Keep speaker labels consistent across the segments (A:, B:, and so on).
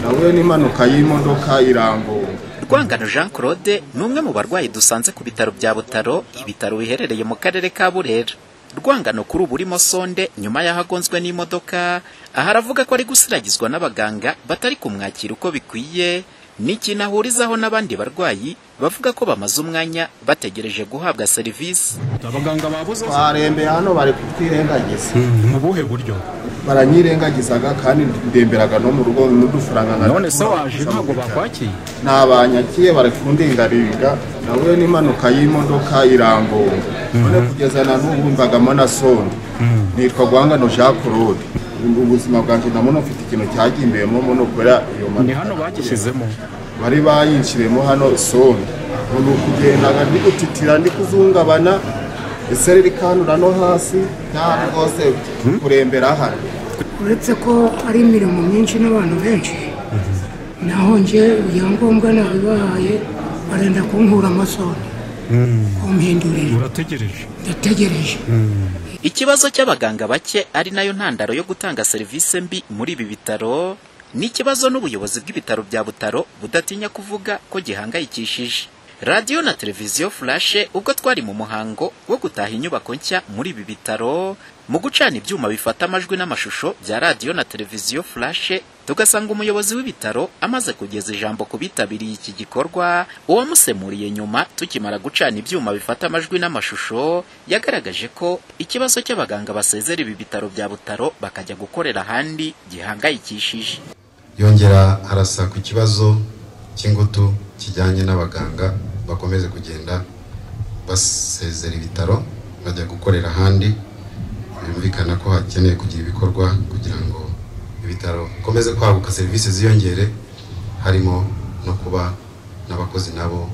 A: nawe n'impanuka y'imodoka irango.
B: Rwangano Jean Claude numwe mu barwayi dusanze ku bitaro bya Butaro, ibitaro biherereye mu karere ka Burera. Rwangano kuri ubu urimo sonde nyuma yahagonzwe n'imodoka, aha aravuga ko ari gusiragizwa n'abaganga batari kumwakira uko bikwiye, n'ikintu ahurizaho n'abandi barwayi bavuga ko bamaze umwanya bategereje guhabwa serivisi.
C: Abaganga babuze
A: Barembe hano bari kutwirengagiza.
C: mu buhe buryo?
A: Baranyirengagizaga kandi ndemberaga no mu rugo n'udufaranga
C: None se waje ntabwo bakwakiye?
A: Nabanyakiye bari kundingaringa, nawe n'impanuka y'imodoka irango. None kugeza na n'ubu mbagamo na sonde. Nitwa Rwangano Jean Claude. Ubuzima bwanjye namuno mfite ikintu cyagimbeyemo muno kora iyo
C: Ni hano bagishizemo.
A: bari bayinshiremo hano sonde. Ubu kugendaga ndi gutitira ndi kuzungabana, ese riri kanura no hasi nta rwose kurembera hano.
D: Uretse ko ari imirimo myinshi n'abantu benshi, naho nje ibyangombwa nabibahaye barenda kunkura amasoni, kumpindurira.
C: Urategereje?
D: Ndategereje.
B: Ikibazo cy'abaganga bake ari nayo ntandaro yo gutanga serivisi mbi muri ibi bitaro, ni ikibazo n'ubuyobozi bw'ibitaro bya Butaro budatinya kuvuga ko gihangayikishije. Radio na televiziyo Flash ubwo twari mu muhango wo gutaha inyubako nshya muri ibi bitaro, mu gucana ibyuma bifata amajwi n'amashusho bya radio na televiziyo Flash, tugasanga umuyobozi w'ibitaro amaze kugeza ijambo ku bitabiriye iki gikorwa. Uwamusemuriye nyuma tukimara gucana ibyuma bifata amajwi n'amashusho, yagaragaje ko ikibazo cy'abaganga basezera ibi bitaro bya Butaro bakajya gukorera ahandi gihangayikishije.
E: Yongera arasa ku kibazo cy'ingutu kijyanye n'abaganga bakomeze kugenda basezera ibitaro bajya gukorera ahandi. Byumvikana ko hakeneye kugira ibikorwa kugira ngo ibitaro bikomeze kwaguka, serivisi ziyongere, harimo no kuba n'abakozi nabo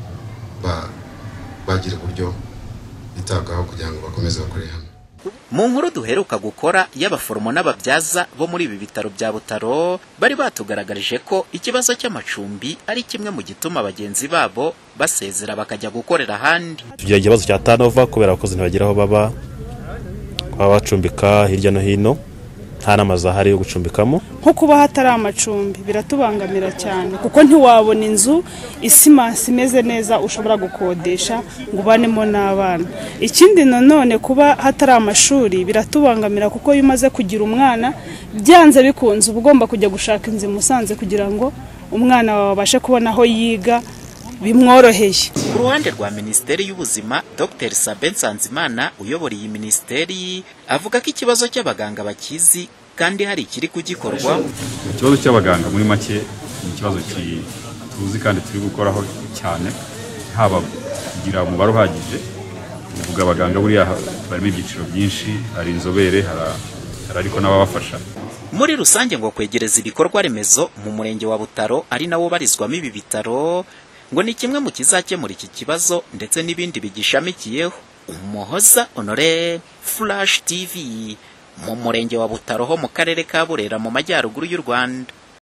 E: bagira uburyo bitabwaho kugira ngo bakomeze bakorere hamwe.
B: Mu nkuru duheruka gukora y'abaforomo n'ababyaza bo muri ibi bitaro bya Butaro, bari batugaragarije ko ikibazo cy'amacumbi ari kimwe mu gituma abagenzi babo basezera bakajya gukorera ahandi.
F: Tugira ikibazo cya turnover kubera abakozi ntibagera aho baba, bacumbika hirya no hino, nta n'amazu ahari yo gucumbikamo.
G: Nko kuba hatari amacumbi biratubangamira cyane, kuko ntiwabona inzu isimansi imeze neza ushobora gukodesha ngo ubanemo n'abana. Ikindi nanone kuba hatari amashuri biratubangamira, kuko iyo umaze kugira umwana byanze bikunze uba ugomba kujya gushaka inzu Musanze kugira ngo umwana wawe abashe kubona aho yiga bimworoheye.
B: Ku ruhande rwa Minisiteri y'Ubuzima, Dr Sabin Nsanzimana uyobora iyi minisiteri avuga ko ikibazo cy'abaganga bakizi kandi hari ikiri kugikorwa.
H: Ikibazo cy'abaganga muri make ni ikibazo tuzi kandi turi gukoraho cyane, haba kugira umubare uhagije. Uvuga abaganga buriya barimo ibyiciro byinshi, hari inzobere, hari ariko n'ababafasha.
B: Muri rusange ngo kwegereza ibikorwa remezo mu murenge wa Butaro ari nawo barizwamo ibi bitaro, ngo ni kimwe mu kizakemura iki kibazo ndetse n'ibindi bigishamikiyeho. Umuhoza Honore, Flash TV, mu murenge wa Butaro ho mu karere ka Burera mu majyaruguru y'u Rwanda.